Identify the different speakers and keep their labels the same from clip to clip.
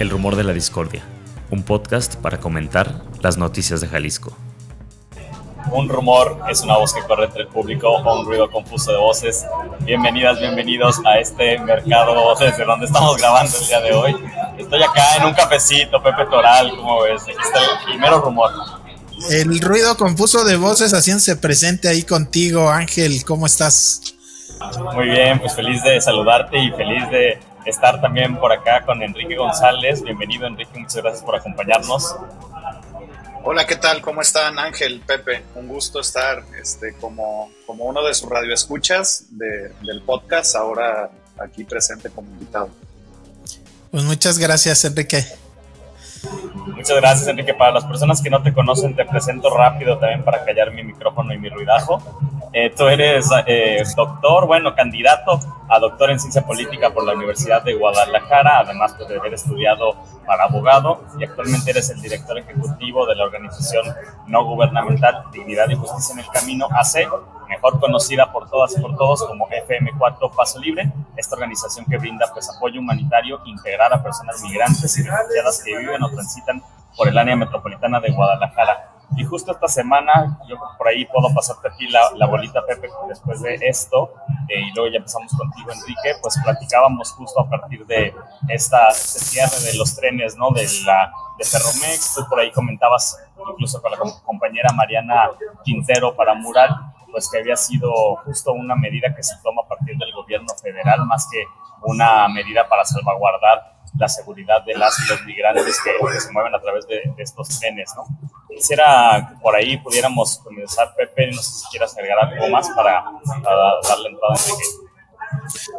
Speaker 1: El rumor de la discordia, un podcast para comentar las noticias de Jalisco.
Speaker 2: Un rumor es una voz que corre entre el público o un ruido confuso de voces. Bienvenidas, bienvenidos a este mercado desde donde estamos grabando el día de hoy. Estoy acá en un cafecito, Pepe Toral, ¿cómo ves? Aquí está el primero rumor.
Speaker 3: El ruido confuso de voces haciéndose presente ahí contigo, Ángel, ¿cómo estás?
Speaker 2: Muy bien, pues feliz de saludarte y feliz de estar también por acá con Enrique González. Bienvenido, Enrique, muchas gracias por acompañarnos.
Speaker 4: Hola, ¿qué tal? ¿Cómo están, Ángel, Pepe? Un gusto estar como uno de sus radioescuchas del podcast, ahora aquí presente como invitado.
Speaker 3: Pues muchas gracias, Enrique.
Speaker 2: Muchas gracias, Enrique. Para las personas que no te conocen, te presento rápido también para callar mi micrófono y mi ruidajo. Tú eres candidato a doctor en ciencia política por la Universidad de Guadalajara, además de haber estudiado para abogado, y actualmente eres el director ejecutivo de la organización no gubernamental Dignidad y Justicia en el Camino, AC, mejor conocida por todas y por todos como FM4 Paso Libre, esta organización que brinda apoyo humanitario integral a personas migrantes y refugiadas que viven o transitan por el área metropolitana de Guadalajara. Y justo esta semana, yo por ahí puedo pasarte aquí la bolita, Pepe, después de esto, y luego ya empezamos contigo, Enrique, pues platicábamos justo a partir de este cierre de los trenes, ¿no? de Ferromex. Tú por ahí comentabas, incluso con la compañera Mariana Quintero para Mural, pues que había sido justo una medida que se toma a partir del gobierno federal, más que una medida para salvaguardar la seguridad de las y los migrantes que se mueven a través de estos trenes, ¿no? Quisiera que por ahí pudiéramos comenzar, Pepe, no sé si quieras agregar algo más para darle entrada a Enrique.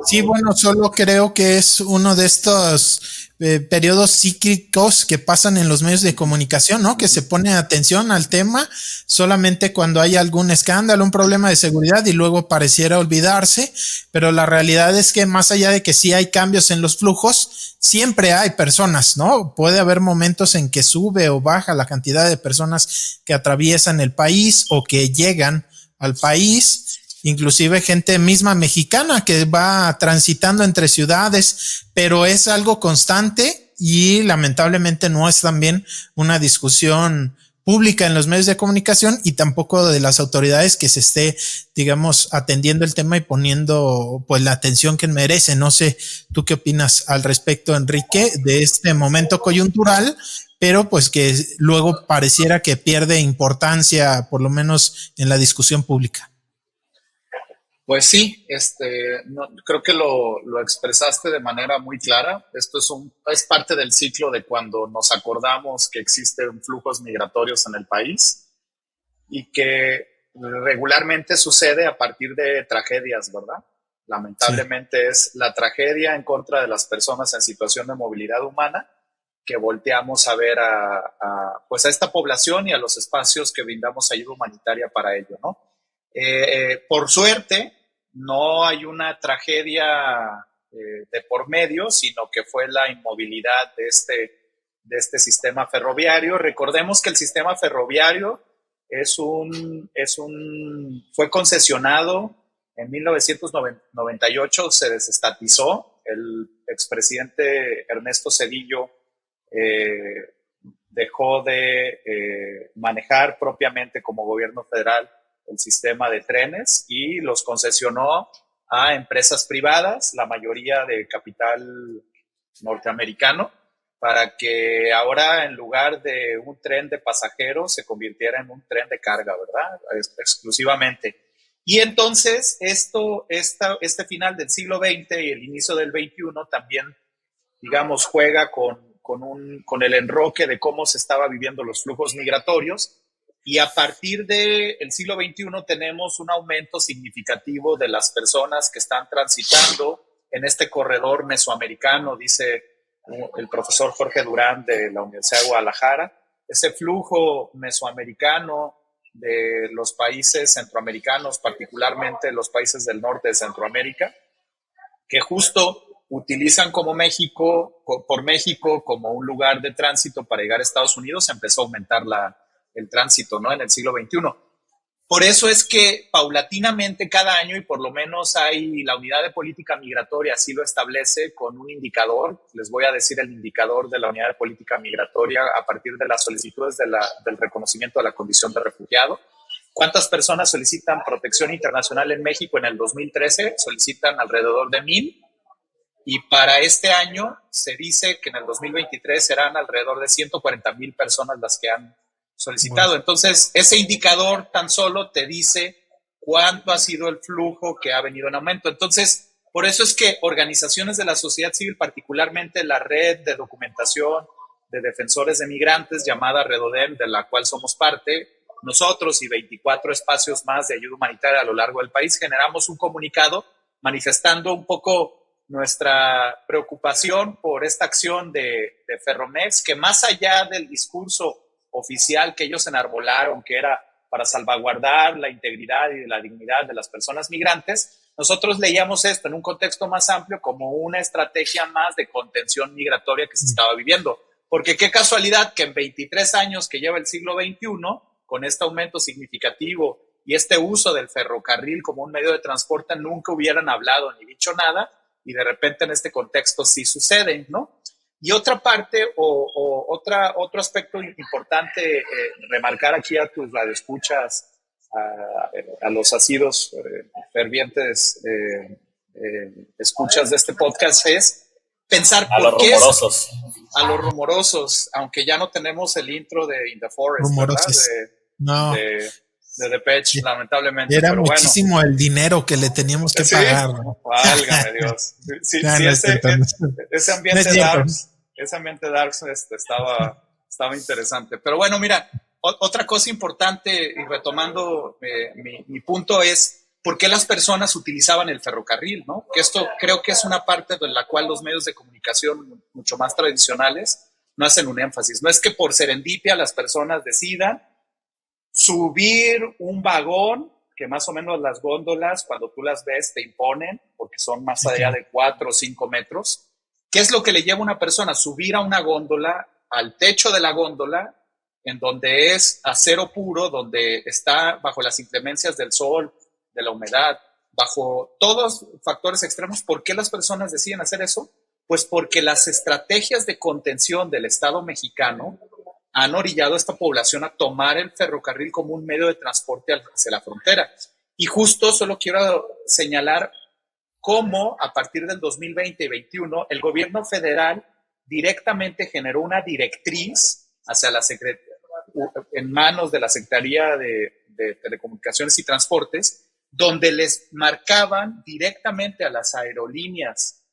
Speaker 3: Sí, bueno, solo creo que es uno de estos periodos cíclicos que pasan en los medios de comunicación, ¿no? Que se pone atención al tema solamente cuando hay algún escándalo, un problema de seguridad y luego pareciera olvidarse, pero la realidad es que más allá de que sí hay cambios en los flujos, siempre hay personas, ¿no? Puede haber momentos en que sube o baja la cantidad de personas que atraviesan el país o que llegan al país. Inclusive gente misma mexicana que va transitando entre ciudades, pero es algo constante y lamentablemente no es también una discusión pública en los medios de comunicación y tampoco de las autoridades que se esté, digamos, atendiendo el tema y poniendo pues la atención que merece. No sé, ¿tú qué opinas al respecto, Enrique, de este momento coyuntural, pero pues que luego pareciera que pierde importancia, por lo menos en la discusión pública?
Speaker 4: Pues sí, creo que lo expresaste de manera muy clara. Esto es parte del ciclo de cuando nos acordamos que existen flujos migratorios en el país y que regularmente sucede a partir de tragedias, ¿verdad? Lamentablemente sí. Es la tragedia en contra de las personas en situación de movilidad humana que volteamos a ver a esta población y a los espacios que brindamos ayuda humanitaria para ello, ¿no? Por suerte, no hay una tragedia de por medio, sino que fue la inmovilidad de este sistema ferroviario. Recordemos que el sistema ferroviario fue concesionado en 1998, se desestatizó. El expresidente Ernesto Zedillo dejó de manejar propiamente como gobierno federal el sistema de trenes y los concesionó a empresas privadas, la mayoría de capital norteamericano, para que ahora en lugar de un tren de pasajeros se convirtiera en un tren de carga, ¿verdad? Exclusivamente. Y entonces este final del siglo XX y el inicio del XXI también, digamos, juega con el enroque de cómo se estaba viviendo los flujos migratorios. Y a partir del siglo XXI tenemos un aumento significativo de las personas que están transitando en este corredor mesoamericano, dice el profesor Jorge Durán de la Universidad de Guadalajara. Ese flujo mesoamericano de los países centroamericanos, particularmente los países del norte de Centroamérica, que justo utilizan por México como un lugar de tránsito para llegar a Estados Unidos, empezó a aumentar el tránsito, ¿no? En el siglo XXI. Por eso es que paulatinamente cada año, y por lo menos hay la Unidad de Política Migratoria, así lo establece con un indicador, les voy a decir el indicador de la Unidad de Política Migratoria a partir de las solicitudes del reconocimiento de la condición de refugiado. ¿Cuántas personas solicitan protección internacional en México en el 2013? Solicitan alrededor de 1,000. Y para este año se dice que en el 2023 serán alrededor de 140,000 personas las que han solicitado. Bueno. Entonces, ese indicador tan solo te dice cuánto ha sido el flujo que ha venido en aumento. Entonces, por eso es que organizaciones de la sociedad civil, particularmente la red de documentación de defensores de migrantes llamada Redodem, de la cual somos parte, nosotros y 24 espacios más de ayuda humanitaria a lo largo del país, generamos un comunicado manifestando un poco nuestra preocupación por esta acción de Ferromex, que más allá del discurso oficial que ellos enarbolaron, que era para salvaguardar la integridad y la dignidad de las personas migrantes, nosotros leíamos esto en un contexto más amplio como una estrategia más de contención migratoria que se estaba viviendo. Porque qué casualidad que en 23 años que lleva el siglo XXI, con este aumento significativo y este uso del ferrocarril como un medio de transporte, nunca hubieran hablado ni dicho nada, y de repente en este contexto sí sucede, ¿no? Y otra parte otro aspecto importante remarcar aquí a tus radioescuchas, a los asidos fervientes escuchas de este podcast, es pensar por qué a los rumorosos, aunque ya no tenemos el intro de In the Forest,
Speaker 3: rumorosos.
Speaker 4: ¿Verdad? De Depeche, lamentablemente.
Speaker 3: Era
Speaker 4: pero
Speaker 3: muchísimo el dinero que le teníamos que pagar, ¿no?
Speaker 4: Válgame Dios. Sí, ese ambiente darks estaba interesante. Pero bueno, mira, otra cosa importante, y retomando mi punto, es por qué las personas utilizaban el ferrocarril, ¿no? Que esto creo que es una parte de la cual los medios de comunicación mucho más tradicionales no hacen un énfasis. No es que por serendipia las personas decidan subir un vagón, que más o menos las góndolas, cuando tú las ves, te imponen, porque son más allá de 4 o 5 metros. ¿Qué es lo que le lleva a una persona? Subir a una góndola, al techo de la góndola, en donde es acero puro, donde está bajo las inclemencias del sol, de la humedad, bajo todos factores extremos. ¿Por qué las personas deciden hacer eso? Pues porque las estrategias de contención del Estado mexicano han orillado a esta población a tomar el ferrocarril como un medio de transporte hacia la frontera. Y justo solo quiero señalar cómo a partir del 2020 y 2021 el gobierno federal directamente generó una directriz hacia en manos de la Secretaría de Telecomunicaciones y Transportes, donde les marcaban directamente a las aerolíneas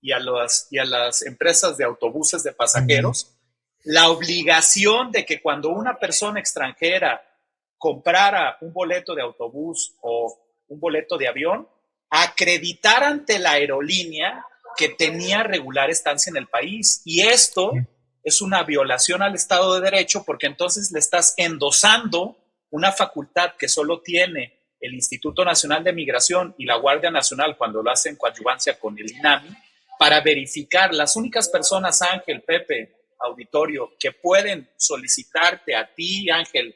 Speaker 4: y a las empresas de autobuses de pasajeros la obligación de que cuando una persona extranjera comprara un boleto de autobús o un boleto de avión, acreditar ante la aerolínea que tenía regular estancia en el país. Y esto es una violación al Estado de Derecho, porque entonces le estás endosando una facultad que solo tiene el Instituto Nacional de Migración y la Guardia Nacional cuando lo hacen coadyuvancia con el INAMI, para verificar. Las únicas personas, Ángel, Pepe, auditorio, que pueden solicitarte a ti, Ángel,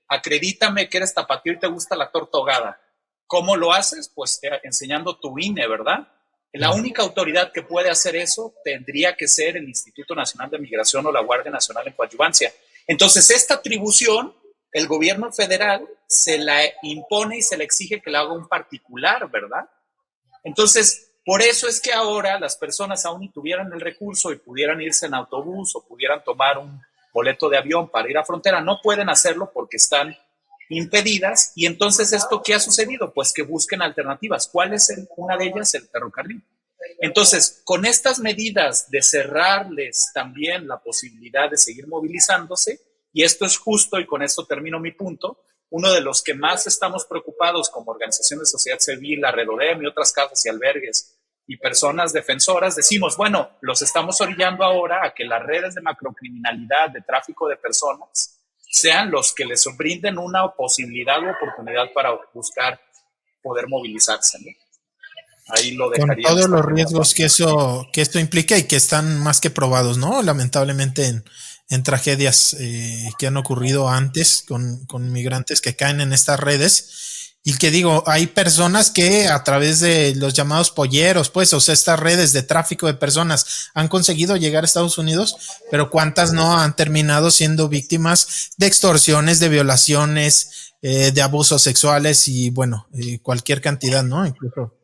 Speaker 4: acredítame que eres tapatío y te gusta la torta ahogada. ¿Cómo lo haces? Pues enseñando tu INE, ¿verdad? La única autoridad que puede hacer eso tendría que ser el Instituto Nacional de Migración o la Guardia Nacional en coadyuvancia. Entonces, esta atribución, el gobierno federal se la impone y se le exige que la haga un particular, ¿verdad? Entonces, por eso es que ahora las personas, aún y tuvieran el recurso y pudieran irse en autobús o pudieran tomar un boleto de avión para ir a frontera, no pueden hacerlo porque están impedidas. Y entonces, ¿esto qué ha sucedido? Pues que busquen alternativas. ¿Cuál es una de ellas? El ferrocarril. Entonces, con estas medidas de cerrarles también la posibilidad de seguir movilizándose, y esto es justo, y con esto termino mi punto, uno de los que más estamos preocupados como organización de sociedad civil, la Redodem y otras casas y albergues y personas defensoras, decimos, bueno, los estamos orillando ahora a que las redes de macrocriminalidad, de tráfico de personas, sean los que les brinden una posibilidad u oportunidad para buscar poder movilizarse, ¿no? Ahí lo dejaría.
Speaker 3: Con todos los riesgos que esto implica y que están más que probados, ¿no? Lamentablemente en tragedias que han ocurrido antes con migrantes que caen en estas redes. Y que digo, hay personas que a través de los llamados polleros, pues, o sea, estas redes de tráfico de personas han conseguido llegar a Estados Unidos, pero cuántas no han terminado siendo víctimas de extorsiones, de violaciones, de abusos sexuales y bueno, cualquier cantidad, ¿no? Incluso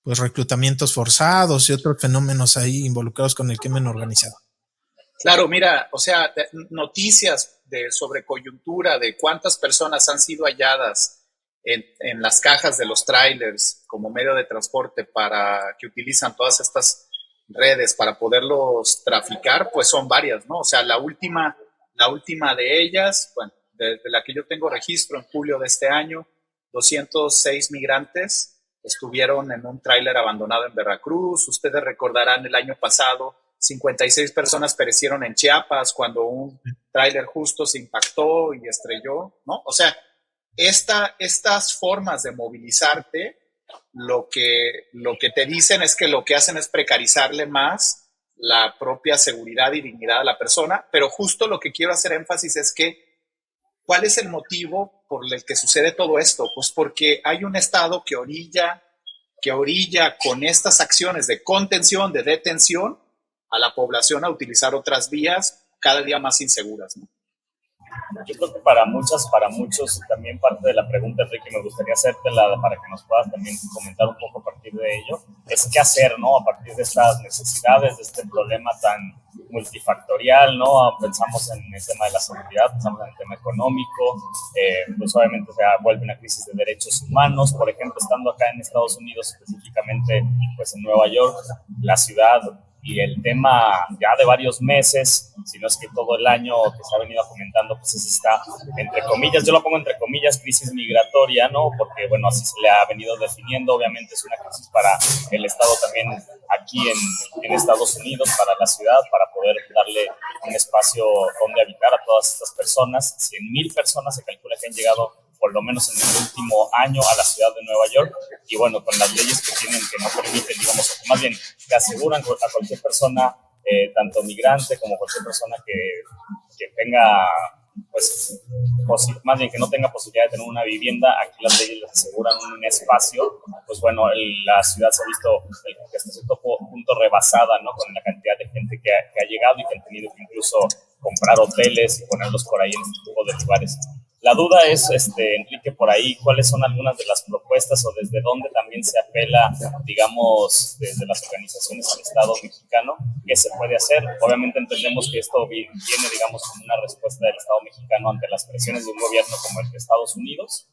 Speaker 3: pues reclutamientos forzados y otros fenómenos ahí involucrados con el crimen organizado.
Speaker 4: Claro, mira, o sea, noticias sobre coyuntura de cuántas personas han sido halladas en las cajas de los trailers como medio de transporte para que utilizan todas estas redes para poderlos traficar, pues son varias, ¿no? O sea, la última de ellas, bueno, de la que yo tengo registro en julio de este año, 206 migrantes estuvieron en un tráiler abandonado en Veracruz. Ustedes recordarán el año pasado, 56 personas perecieron en Chiapas cuando un tráiler justo se impactó y estrelló, ¿no? O sea, estas formas de movilizarte, lo que te dicen es que lo que hacen es precarizarle más la propia seguridad y dignidad a la persona, pero justo lo que quiero hacer énfasis es que, ¿cuál es el motivo por el que sucede todo esto? Pues porque hay un Estado que orilla con estas acciones de contención, de detención, a la población a utilizar otras vías cada día más inseguras, ¿no?
Speaker 2: Yo creo que para muchos, también parte de la pregunta, Enrique, me gustaría hacértela para que nos puedas también comentar un poco a partir de ello, es qué hacer, ¿no? A partir de estas necesidades, de este problema tan multifactorial, ¿no? Pensamos en el tema de la seguridad, pensamos en el tema económico, pues obviamente se vuelve una crisis de derechos humanos. Por ejemplo, estando acá en Estados Unidos, específicamente pues en Nueva York, la ciudad, y el tema ya de varios meses, si no es que todo el año que se ha venido comentando, pues es esta, entre comillas, yo lo pongo entre comillas, crisis migratoria, ¿no? Porque, bueno, así se le ha venido definiendo. Obviamente es una crisis para el Estado también aquí en Estados Unidos, para la ciudad, para poder darle un espacio donde habitar a todas estas personas. 100,000 personas se calcula que han llegado por lo menos en el último año a la ciudad de Nueva York, y bueno, con las leyes que tienen, que no permiten, digamos, o que más bien que aseguran a cualquier persona, tanto migrante como cualquier persona que tenga, pues, más bien que no tenga posibilidad de tener una vivienda, aquí las leyes les aseguran un espacio. Pues bueno, la ciudad se ha visto hasta cierto punto rebasada, ¿no? Con la cantidad de gente que ha llegado y que han tenido que incluso comprar hoteles y ponerlos por ahí en este tipo de lugares. La duda es, Enrique, por ahí, ¿cuáles son algunas de las propuestas o desde dónde también se apela, digamos, desde las organizaciones al Estado mexicano? ¿Qué se puede hacer? Obviamente entendemos que esto viene, digamos, como una respuesta del Estado mexicano ante las presiones de un gobierno como el de Estados Unidos.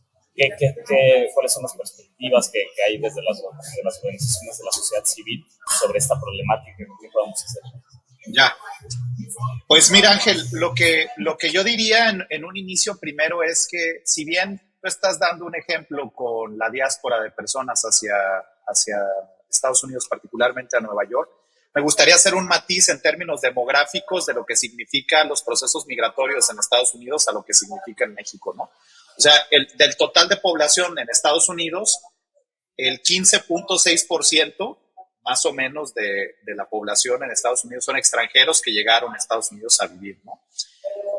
Speaker 2: ¿Cuáles son las perspectivas que hay desde las organizaciones de la sociedad civil sobre esta problemática? ¿Qué podemos hacer?
Speaker 4: Ya. Pues mira, Ángel, lo que yo diría en un inicio primero es que, si bien tú estás dando un ejemplo con la diáspora de personas hacia Estados Unidos, particularmente a Nueva York, me gustaría hacer un matiz en términos demográficos de lo que significan los procesos migratorios en Estados Unidos a lo que significa en México, ¿no? O sea, del total de población en Estados Unidos, el 15.6% más o menos de la población en Estados Unidos son extranjeros que llegaron a Estados Unidos a vivir, ¿no?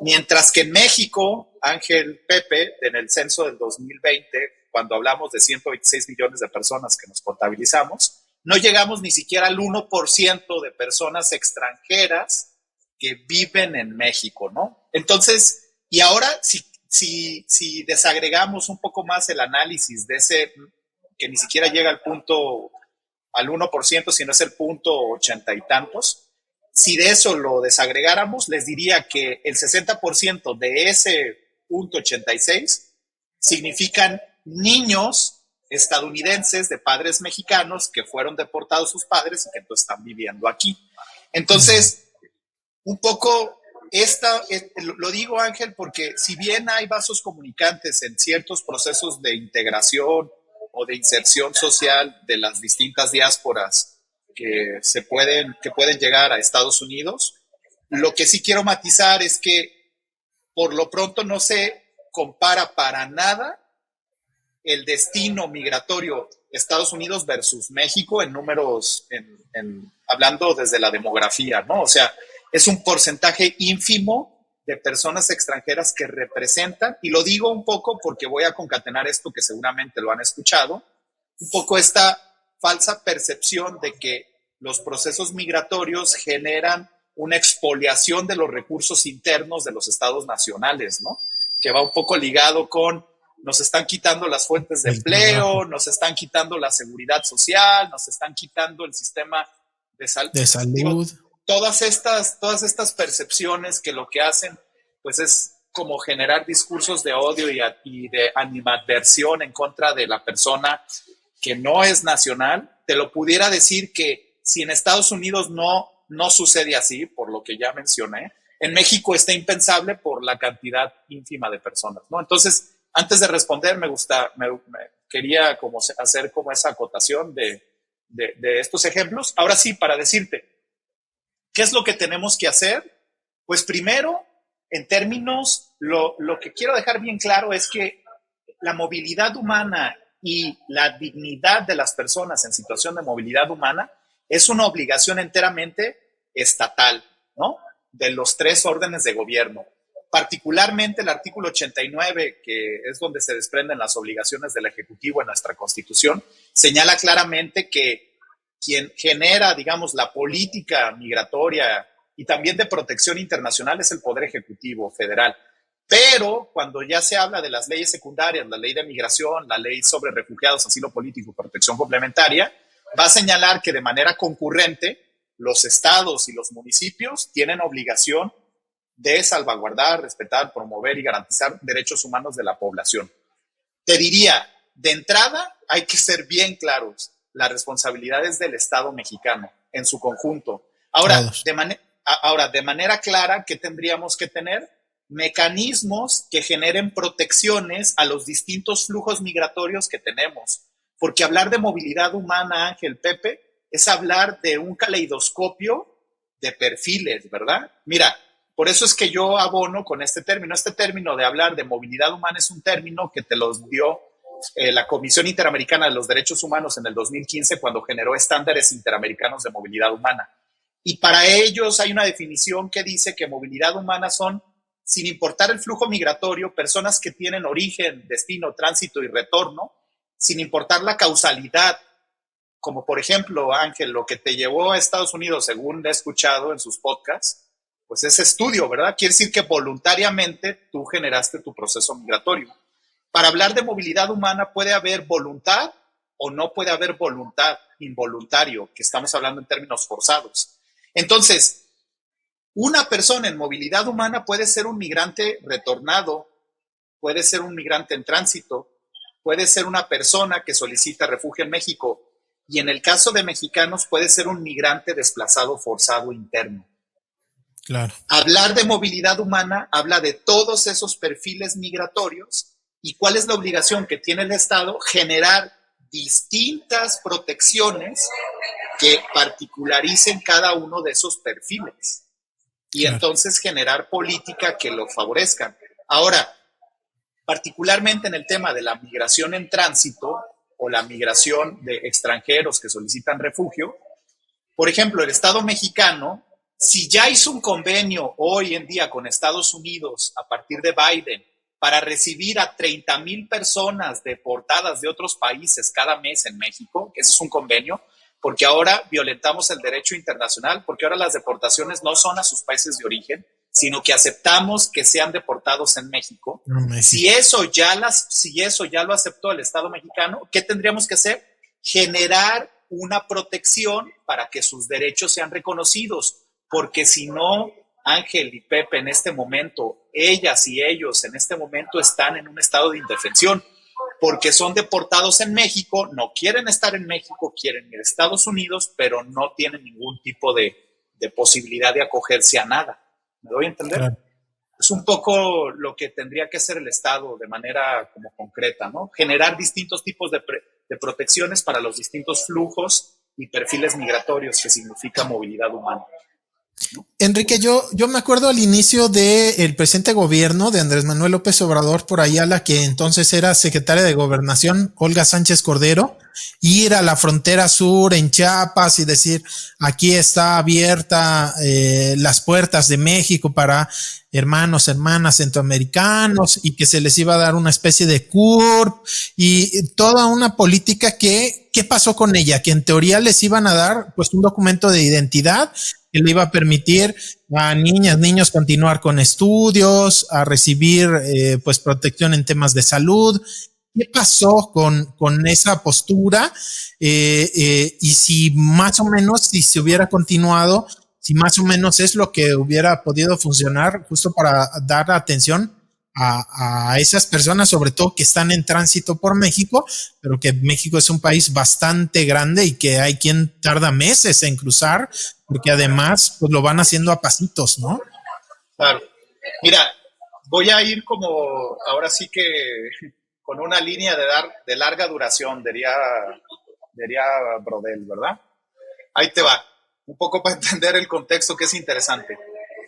Speaker 4: Mientras que en México, Ángel, Pepe, en el censo del 2020, cuando hablamos de 126 millones de personas que nos contabilizamos, no llegamos ni siquiera al 1% de personas extranjeras que viven en México, ¿no? Entonces, y ahora, si desagregamos un poco más el análisis de ese, que ni siquiera llega al 1%, sino es el punto 80 y tantos, si de eso lo desagregáramos, les diría que el 60% de ese punto 86 significan niños estadounidenses de padres mexicanos que fueron deportados sus padres y que entonces están viviendo aquí. Entonces, un poco lo digo, Ángel, porque si bien hay vasos comunicantes en ciertos procesos de integración o de inserción social de las distintas diásporas que pueden llegar a Estados Unidos, lo que sí quiero matizar es que por lo pronto no se compara para nada el destino migratorio Estados Unidos versus México en números, hablando desde la demografía, ¿no? O sea, es un porcentaje ínfimo de personas extranjeras que representan, y lo digo un poco porque voy a concatenar esto que seguramente lo han escuchado, un poco esta falsa percepción de que los procesos migratorios generan una expoliación de los recursos internos de los estados nacionales, ¿no? Que va un poco ligado con nos están quitando las fuentes de empleo, nos están quitando la seguridad social, nos están quitando el sistema de salud. Todas estas percepciones que lo que hacen pues es como generar discursos de odio y de animadversión en contra de la persona que no es nacional. Te lo pudiera decir que si en Estados Unidos no sucede así, por lo que ya mencioné, en México está impensable por la cantidad ínfima de personas, ¿no? Entonces, antes de responder, me quería como hacer como esa acotación de estos ejemplos. Ahora sí, para decirte, ¿qué es lo que tenemos que hacer? Pues primero, en términos, lo que quiero dejar bien claro es que la movilidad humana y la dignidad de las personas en situación de movilidad humana es una obligación enteramente estatal, ¿no? De los 3 órdenes de gobierno. Particularmente el artículo 89, que es donde se desprenden las obligaciones del Ejecutivo en nuestra Constitución, señala claramente que quien genera, digamos, la política migratoria y también de protección internacional es el Poder Ejecutivo Federal. Pero cuando ya se habla de las leyes secundarias, la ley de migración, la ley sobre refugiados, asilo político y protección complementaria, va a señalar que de manera concurrente los estados y los municipios tienen obligación de salvaguardar, respetar, promover y garantizar derechos humanos de la población. Te diría, de entrada hay que ser bien claros, la responsabilidad es del Estado mexicano en su conjunto. Ahora, de manera clara, ¿qué tendríamos que tener? Mecanismos que generen protecciones a los distintos flujos migratorios que tenemos. Porque hablar de movilidad humana, Ángel, Pepe, es hablar de un caleidoscopio de perfiles, ¿verdad? Mira, por eso es que yo abono con este término. Este término de hablar de movilidad humana es un término que te los dio la Comisión Interamericana de los Derechos Humanos en el 2015 cuando generó estándares interamericanos de movilidad humana. Y para ellos hay una definición que dice que movilidad humana son, sin importar el flujo migratorio, personas que tienen origen, destino, tránsito y retorno, sin importar la causalidad, como por ejemplo, Ángel, lo que te llevó a Estados Unidos, según he escuchado en sus podcasts, pues ese estudio, ¿verdad? Quiere decir que voluntariamente tú generaste tu proceso migratorio. Para hablar de movilidad humana puede haber voluntad o no puede haber voluntad, involuntario, que estamos hablando en términos forzados. Entonces, una persona en movilidad humana puede ser un migrante retornado, puede ser un migrante en tránsito, puede ser una persona que solicita refugio en México y en el caso de mexicanos puede ser un migrante desplazado forzado interno.
Speaker 3: Claro.
Speaker 4: Hablar de movilidad humana habla de todos esos perfiles migratorios y cuál es la obligación que tiene el Estado, generar distintas protecciones que particularicen cada uno de esos perfiles y entonces generar política que lo favorezcan. Ahora, particularmente en el tema de la migración en tránsito o la migración de extranjeros que solicitan refugio, por ejemplo, el Estado mexicano, si ya hizo un convenio hoy en día con Estados Unidos a partir de Biden para recibir a 30,000 personas deportadas de otros países cada mes en México, que ese es un convenio, porque ahora violentamos el derecho internacional, porque ahora las deportaciones no son a sus países de origen, sino que aceptamos que sean deportados en México. Si eso ya lo aceptó el Estado mexicano, ¿qué tendríamos que hacer? Generar una protección para que sus derechos sean reconocidos, porque si no, Ángel y Pepe, en este momento, ellas y ellos en este momento están en un estado de indefensión, porque son deportados en México, no quieren estar en México, quieren ir a Estados Unidos, pero no tienen ningún tipo de posibilidad de acogerse a nada. ¿Me doy a entender? Claro. Es un poco lo que tendría que hacer el Estado de manera como concreta, ¿no? Generar distintos tipos de protecciones para los distintos flujos y perfiles migratorios que significa movilidad humana.
Speaker 3: Enrique, yo me acuerdo al inicio del presente gobierno de Andrés Manuel López Obrador, por ahí a la que entonces era secretaria de Gobernación, Olga Sánchez Cordero, ir a la frontera sur en Chiapas y decir, aquí está abierta las puertas de México para hermanos, hermanas centroamericanos, y que se les iba a dar una especie de CURP y toda una política ¿qué pasó con ella? Que en teoría les iban a dar pues un documento de identidad que le iba a permitir a niñas, niños continuar con estudios, a recibir pues protección en temas de salud. ¿Qué pasó con esa postura? Y si más o menos, si se hubiera continuado, si más o menos es lo que hubiera podido funcionar justo para dar atención a esas personas, sobre todo que están en tránsito por México, pero que México es un país bastante grande y que hay quien tarda meses en cruzar, porque además pues lo van haciendo a pasitos, ¿no?
Speaker 4: Claro. Mira, voy a ir como, ahora sí que con una línea de larga duración, diría Brodel, ¿verdad? Ahí te va, un poco para entender el contexto, que es interesante.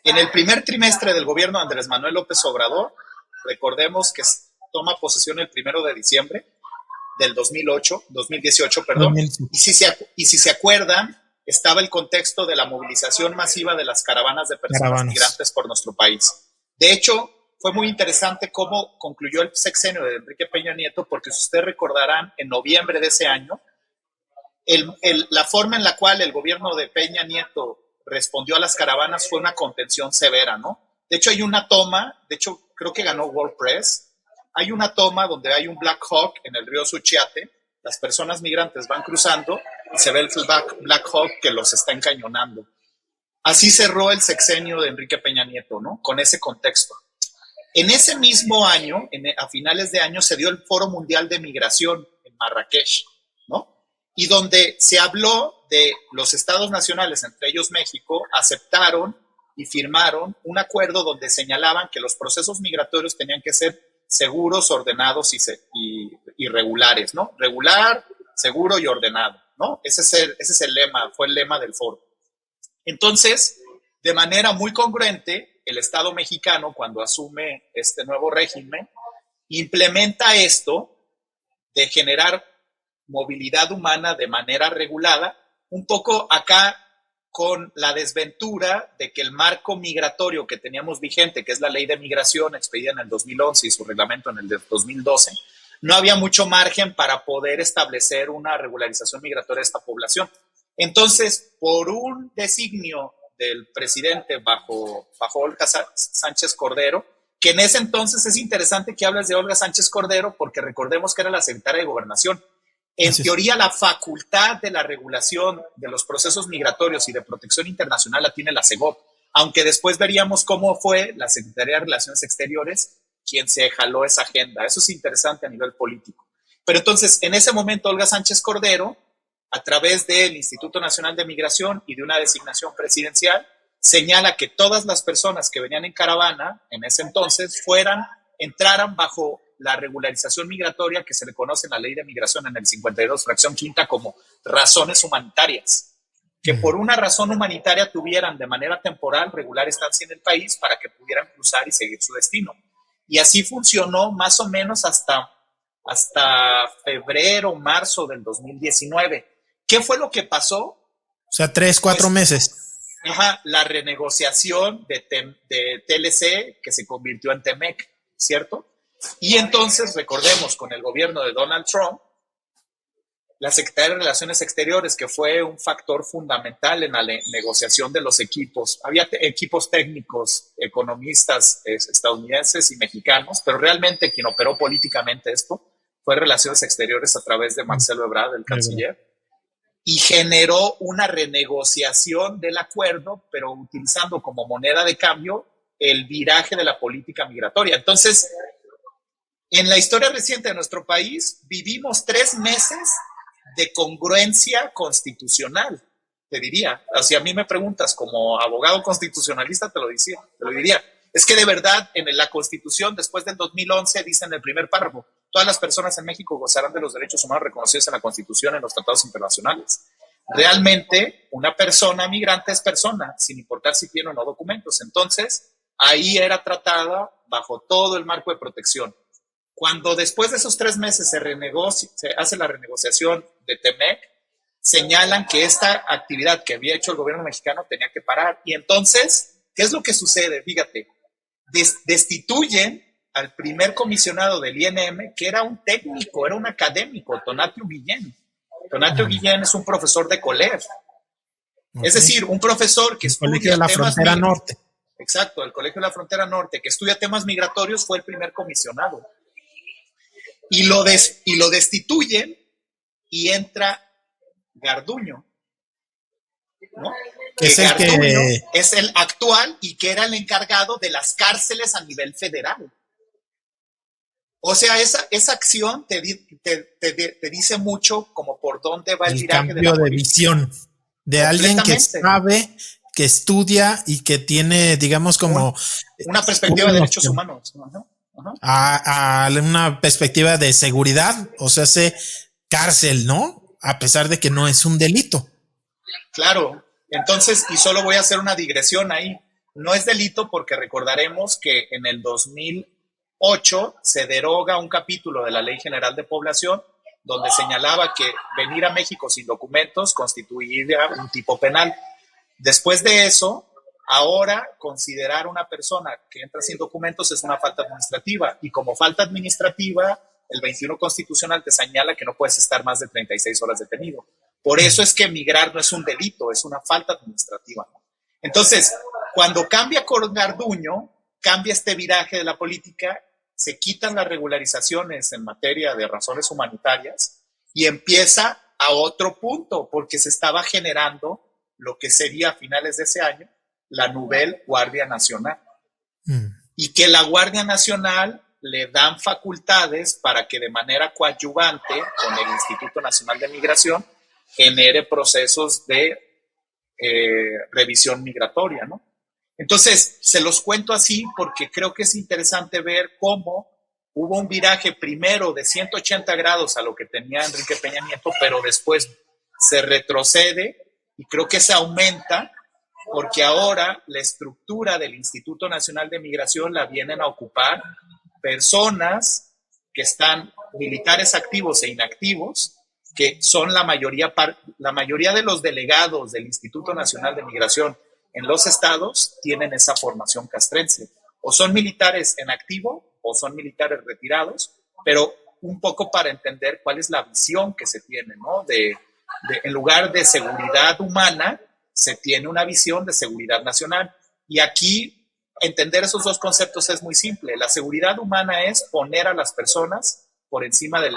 Speaker 4: En el primer trimestre del gobierno de Andrés Manuel López Obrador, recordemos que toma posesión el 1 de diciembre del 2018, perdón. 2018. Y si se acuerdan, estaba el contexto de la movilización masiva de las caravanas de personas migrantes por nuestro país. De hecho, fue muy interesante cómo concluyó el sexenio de Enrique Peña Nieto, porque si ustedes recordarán, en noviembre de ese año, la forma en la cual el gobierno de Peña Nieto respondió a las caravanas fue una contención severa, ¿no? De hecho, hay una toma, de hecho, creo que ganó World Press, hay una toma donde hay un Black Hawk en el río Suchiate, las personas migrantes van cruzando y se ve el Black Hawk que los está encañonando. Así cerró el sexenio de Enrique Peña Nieto, ¿no? Con ese contexto. En ese mismo año, a finales de año, se dio el Foro Mundial de Migración en Marrakech, ¿no? Y donde se habló de los estados nacionales, entre ellos México, aceptaron y firmaron un acuerdo donde señalaban que los procesos migratorios tenían que ser seguros, ordenados y regulares, ¿no? Regular, seguro y ordenado, ¿no? Ese es el lema, fue el lema del foro. Entonces, de manera muy congruente, el Estado mexicano, cuando asume este nuevo régimen, implementa esto de generar movilidad humana de manera regulada, un poco acá con la desventura de que el marco migratorio que teníamos vigente, que es la Ley de Migración expedida en el 2011 y su reglamento en el 2012, no había mucho margen para poder establecer una regularización migratoria de esta población. Entonces, por un designio del presidente bajo Olga Sánchez Cordero, que en ese entonces es interesante que hables de Olga Sánchez Cordero porque recordemos que era la secretaria de Gobernación. En teoría, la facultad de la regulación de los procesos migratorios y de protección internacional la tiene la SEGOP, aunque después veríamos cómo fue la Secretaría de Relaciones Exteriores quien se jaló esa agenda. Eso es interesante a nivel político. Pero entonces, en ese momento, Olga Sánchez Cordero, a través del Instituto Nacional de Migración y de una designación presidencial, señala que todas las personas que venían en caravana, en ese entonces, entraran bajo la regularización migratoria que se le conoce en la Ley de Migración en el 52, fracción quinta, como razones humanitarias. Que por una razón humanitaria tuvieran de manera temporal regular estancia en el país para que pudieran cruzar y seguir su destino. Y así funcionó más o menos hasta febrero, marzo del 2019. ¿Qué fue lo que pasó?
Speaker 3: O sea, 3-4 meses.
Speaker 4: La renegociación de TLC que se convirtió en TEMEC, ¿cierto? Y entonces, recordemos, con el gobierno de Donald Trump, la Secretaría de Relaciones Exteriores, que fue un factor fundamental en la negociación de los equipos. Había equipos técnicos, economistas estadounidenses y mexicanos, pero realmente quien operó políticamente esto fue Relaciones Exteriores a través de Marcelo Ebrard, el canciller, y generó una renegociación del acuerdo, pero utilizando como moneda de cambio el viraje de la política migratoria. Entonces, en la historia reciente de nuestro país, vivimos 3 meses de congruencia constitucional, te diría. O sea, a mí me preguntas, como abogado constitucionalista, te lo diría. Es que de verdad, en la Constitución, después del 2011, dice en el primer párrafo, todas las personas en México gozarán de los derechos humanos reconocidos en la Constitución y en los tratados internacionales. Realmente, una persona migrante es persona, sin importar si tiene o no documentos. Entonces, ahí era tratada bajo todo el marco de protección. Cuando después de esos 3 meses se hace la renegociación de TEMEC, señalan que esta actividad que había hecho el gobierno mexicano tenía que parar. Y entonces, ¿qué es lo que sucede? Fíjate, destituyen al primer comisionado del INM, que era un técnico, era un académico, Tonatiuh Guillén. Tonatiuh Guillén es un profesor de COLEF. Okay. Es decir, un profesor que estudia
Speaker 3: Colegio de la Frontera Norte.
Speaker 4: Exacto, el Colegio de la Frontera Norte, que estudia temas migratorios, fue el primer comisionado. Y lo destituyen y entra Garduño, ¿no?
Speaker 3: Es el
Speaker 4: Garduño es el actual y que era el encargado de las cárceles a nivel federal. O sea, esa acción te dice mucho como por dónde va el viraje
Speaker 3: cambio de visión de alguien que sabe, que estudia y que tiene, digamos, como
Speaker 4: una perspectiva de derechos humanos, ¿no?
Speaker 3: A una perspectiva de seguridad, o sea, cárcel, ¿no? A pesar de que no es un delito.
Speaker 4: Claro, entonces, y solo voy a hacer una digresión ahí, no es delito porque recordaremos que en el 2008 se deroga un capítulo de la Ley General de Población donde señalaba que venir a México sin documentos constituía un tipo penal. Después de eso, ahora considerar una persona que entra sin documentos es una falta administrativa, y como falta administrativa, el 21 constitucional te señala que no puedes estar más de 36 horas detenido. Por eso es que migrar no es un delito, es una falta administrativa. Entonces, cuando cambia con Garduño, cambia este viraje de la política, se quitan las regularizaciones en materia de razones humanitarias y empieza a otro punto, porque se estaba generando lo que sería a finales de ese año la Nouvelle Guardia Nacional. Y que la Guardia Nacional le dan facultades para que de manera coadyuvante con el Instituto Nacional de Migración genere procesos de revisión migratoria, ¿no? Entonces, se los cuento así porque creo que es interesante ver cómo hubo un viraje primero de 180 grados a lo que tenía Enrique Peña Nieto, pero después se retrocede y creo que se aumenta porque ahora la estructura del Instituto Nacional de Migración la vienen a ocupar personas que están militares activos e inactivos, que son la mayoría de los delegados del Instituto Nacional de Migración en los estados tienen esa formación castrense. O son militares en activo o son militares retirados, pero un poco para entender cuál es la visión que se tiene, ¿no? En lugar de seguridad humana, se tiene una visión de seguridad nacional. Y aquí entender esos dos conceptos es muy simple. La seguridad humana es poner a las personas por encima del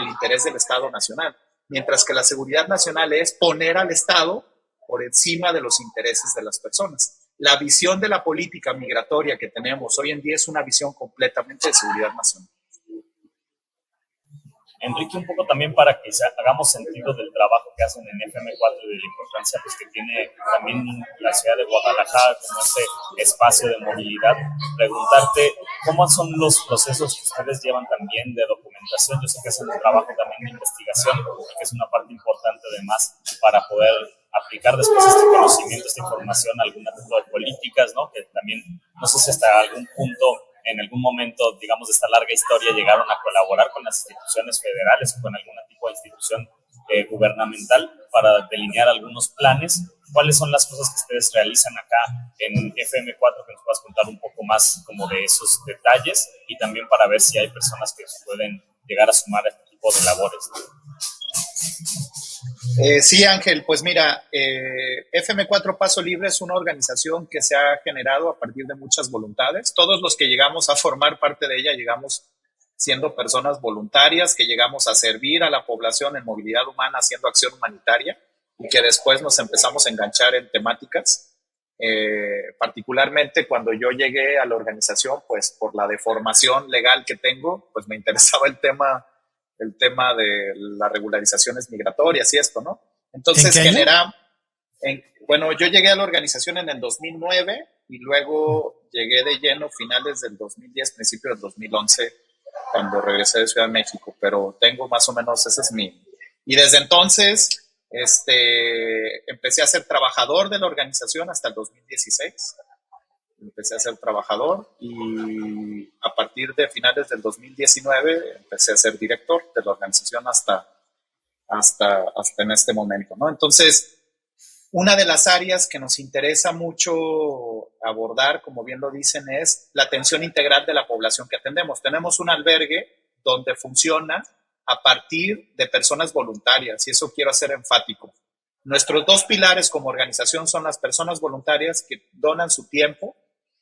Speaker 4: interés del Estado nacional, mientras que la seguridad nacional es poner al Estado por encima de los intereses de las personas. La visión de la política migratoria que tenemos hoy en día es una visión completamente de seguridad nacional.
Speaker 2: Enrique, un poco también para que hagamos sentido del trabajo que hacen en FM4 y de la importancia pues, que tiene también la ciudad de Guadalajara como ese espacio de movilidad, preguntarte cómo son los procesos que ustedes llevan también de documentación. Yo sé que hacen un trabajo también de investigación, que es una parte importante además para poder aplicar después este conocimiento, esta información a algún tipo de políticas, ¿no? Que también, no sé si hasta algún punto en algún momento, digamos, de esta larga historia llegaron a colaborar con las instituciones federales o con algún tipo de institución gubernamental para delinear algunos planes. ¿Cuáles son las cosas que ustedes realizan acá en FM4? Que nos puedas contar un poco más como de esos detalles y también para ver si hay personas que pueden llegar a sumar a este tipo de labores.
Speaker 4: Sí, Ángel, pues mira, FM4 Paso Libre es una organización que se ha generado a partir de muchas voluntades. Todos los que llegamos a formar parte de ella llegamos siendo personas voluntarias, que llegamos a servir a la población en movilidad humana haciendo acción humanitaria y que después nos empezamos a enganchar en temáticas. Particularmente cuando yo llegué a la organización, pues por la deformación legal que tengo, pues me interesaba el tema de las regularizaciones migratorias y esto, ¿no? Entonces bueno, yo llegué a la organización en el 2009 y luego llegué de lleno finales del 2010, principios del 2011, cuando regresé de Ciudad de México, pero tengo más o menos, ese es mi... Y desde entonces, empecé a ser trabajador de la organización hasta el 2016. empecé a ser trabajador y a partir de finales del 2019 empecé a ser director de la organización hasta en este momento, ¿no? Entonces, una de las áreas que nos interesa mucho abordar, como bien lo dicen, es la atención integral de la población que atendemos. Tenemos un albergue donde funciona a partir de personas voluntarias, y eso quiero hacer enfático. Nuestros dos pilares como organización son las personas voluntarias que donan su tiempo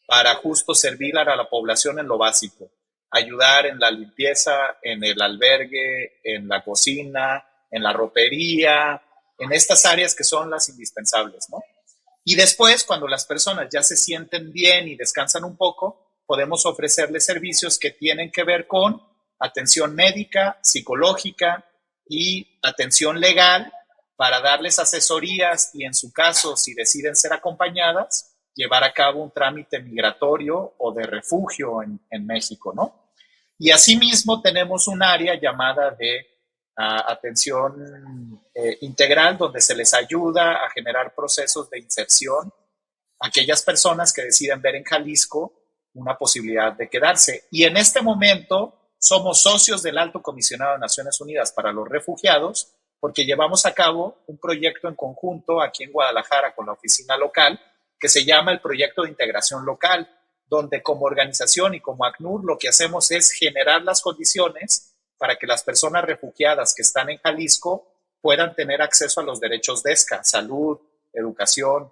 Speaker 4: para justo servir a la población en lo básico, ayudar en la limpieza, en el albergue, en la cocina, en la ropería, en estas áreas que son las indispensables, ¿no? Y después, cuando las personas ya se sienten bien y descansan un poco, podemos ofrecerles servicios que tienen que ver con atención médica, psicológica y atención legal para darles asesorías y, en su caso, si deciden ser acompañadas, llevar a cabo un trámite migratorio o de refugio en México, ¿no? Y asimismo tenemos un área llamada de atención integral, donde se les ayuda a generar procesos de inserción a aquellas personas que deciden ver en Jalisco una posibilidad de quedarse. Y en este momento somos socios del Alto Comisionado de Naciones Unidas para los Refugiados, porque llevamos a cabo un proyecto en conjunto aquí en Guadalajara con la oficina local, que se llama el Proyecto de Integración Local, donde como organización y como ACNUR lo que hacemos es generar las condiciones para que las personas refugiadas que están en Jalisco puedan tener acceso a los derechos de ESCA, salud, educación,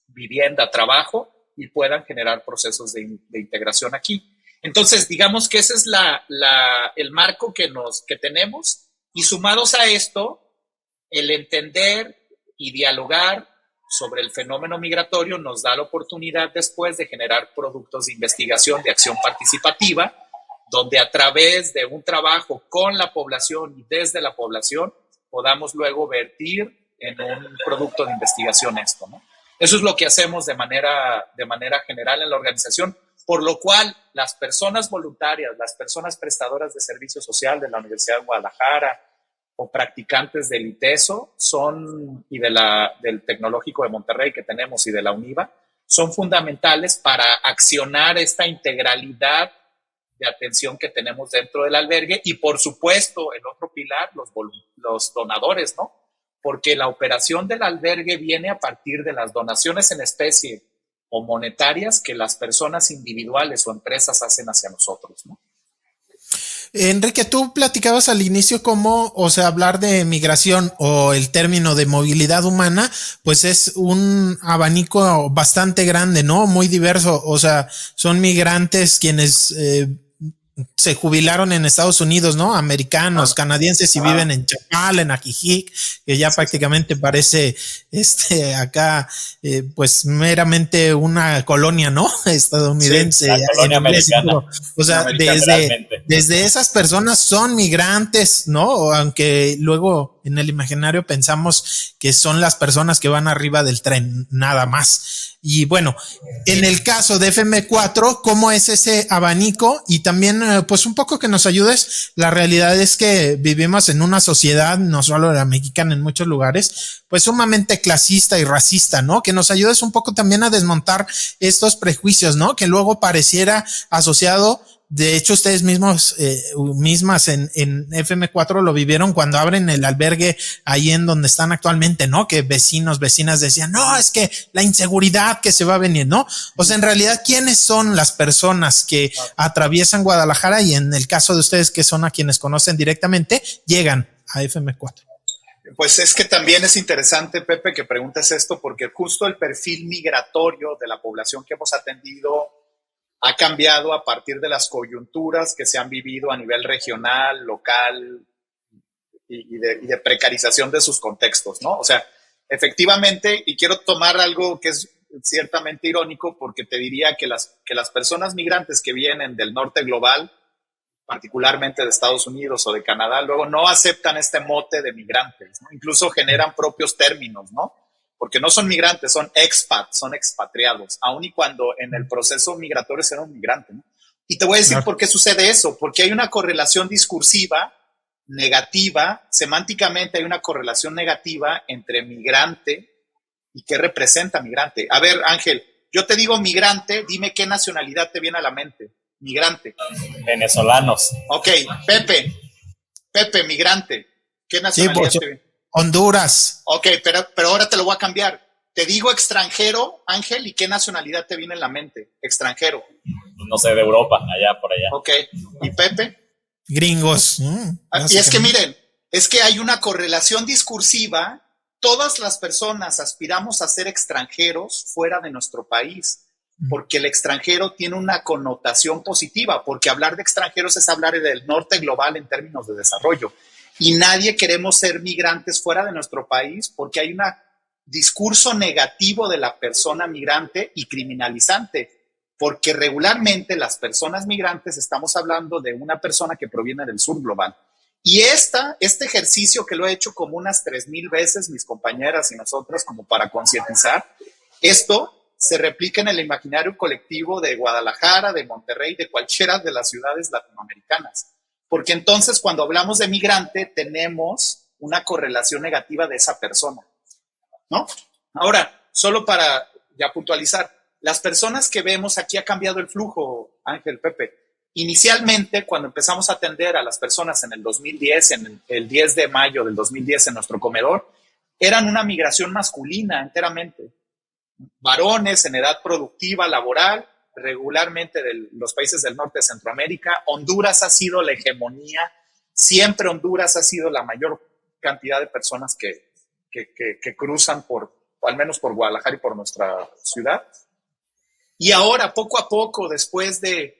Speaker 4: vivienda, trabajo, y puedan generar procesos de integración aquí. Entonces, digamos que ese es el marco que tenemos, y sumados a esto, el entender y dialogar sobre el fenómeno migratorio nos da la oportunidad después de generar productos de investigación de acción participativa, donde a través de un trabajo con la población y desde la población podamos luego vertir en un producto de investigación esto, ¿no? Eso es lo que hacemos de manera general en la organización, por lo cual las personas voluntarias, las personas prestadoras de servicio social de la Universidad de Guadalajara o practicantes del ITESO y del Tecnológico de Monterrey que tenemos y de la UNIVA, son fundamentales para accionar esta integralidad de atención que tenemos dentro del albergue. Y por supuesto, el otro pilar, los donadores, ¿no? Porque la operación del albergue viene a partir de las donaciones en especie o monetarias que las personas individuales o empresas hacen hacia nosotros, ¿no?
Speaker 3: Enrique, tú platicabas al inicio cómo, o sea, hablar de migración o el término de movilidad humana, pues es un abanico bastante grande, ¿no? Muy diverso. O sea, son migrantes quienes se jubilaron en Estados Unidos, ¿no? Americanos, canadienses y viven en Chapala, en Ajijic, que ya prácticamente parece acá pues meramente una colonia, ¿no? Estadounidense.
Speaker 2: La colonia americana.
Speaker 3: O sea, desde esas personas son migrantes, ¿no? Aunque luego en el imaginario pensamos que son las personas que van arriba del tren, nada más. Y bueno, en el caso de FM4, ¿cómo es ese abanico? Y también, pues un poco que nos ayudes. La realidad es que vivimos en una sociedad, no solo la mexicana, en muchos lugares, pues sumamente clasista y racista, ¿no? Que nos ayudes un poco también a desmontar estos prejuicios, ¿no? Que luego pareciera asociado. De hecho, ustedes mismas en FM4 lo vivieron cuando abren el albergue ahí en donde están actualmente, ¿no? Que vecinas decían, no, es que la inseguridad que se va a venir, ¿no? O sea, en realidad, ¿quiénes son las personas que atraviesan Guadalajara y en el caso de ustedes que son a quienes conocen directamente, llegan a FM4?
Speaker 4: Pues es que también es interesante, Pepe, que preguntes esto, porque justo el perfil migratorio de la población que hemos atendido ha cambiado a partir de las coyunturas que se han vivido a nivel regional, local y de precarización de sus contextos, ¿no? O sea, efectivamente, y quiero tomar algo que es ciertamente irónico, porque te diría que las personas migrantes que vienen del norte global, particularmente de Estados Unidos o de Canadá, luego no aceptan este mote de migrantes, ¿no? Incluso generan propios términos, ¿no? Porque no son migrantes, son expats, son expatriados, aun y cuando en el proceso migratorio serán un migrante, ¿no? Y te voy a decir por qué sucede eso, porque hay una correlación discursiva negativa, semánticamente hay una correlación negativa entre migrante y qué representa migrante. A ver, Ángel, Yo te digo migrante, dime qué nacionalidad te viene a la mente. Migrante.
Speaker 2: Venezolanos.
Speaker 4: Ok, Pepe, migrante. ¿Qué nacionalidad te viene?
Speaker 3: Honduras.
Speaker 4: Ok, pero ahora te lo voy a cambiar. Te digo extranjero, Ángel, ¿y qué nacionalidad te viene en la mente? Extranjero.
Speaker 2: No sé, de Europa, allá, por allá.
Speaker 4: Ok, ¿y Pepe?
Speaker 3: Gringos.
Speaker 4: Y es que miren, es que hay una correlación discursiva. Todas las personas aspiramos a ser extranjeros fuera de nuestro país, porque el extranjero tiene una connotación positiva, porque hablar de extranjeros es hablar del norte global en términos de desarrollo. Y nadie queremos ser migrantes fuera de nuestro país porque hay un discurso negativo de la persona migrante y criminalizante, porque regularmente las personas migrantes estamos hablando de una persona que proviene del sur global. Y este ejercicio que lo he hecho como unas 3,000 veces mis compañeras y nosotras como para concientizar, esto se replica en el imaginario colectivo de Guadalajara, de Monterrey, de cualquiera de las ciudades latinoamericanas. Porque entonces cuando hablamos de migrante tenemos una correlación negativa de esa persona, ¿no? Ahora, solo para ya puntualizar, las personas que vemos aquí ha cambiado el flujo, Ángel, Pepe. Inicialmente, cuando empezamos a atender a las personas en el 2010, en el 10 de mayo del 2010 en nuestro comedor, eran una migración masculina enteramente. Varones en edad productiva, laboral, regularmente de los países del norte de Centroamérica. Honduras ha sido la hegemonía, siempre Honduras ha sido la mayor cantidad de personas que cruzan al menos por Guadalajara y por nuestra ciudad. Y ahora, poco a poco, después de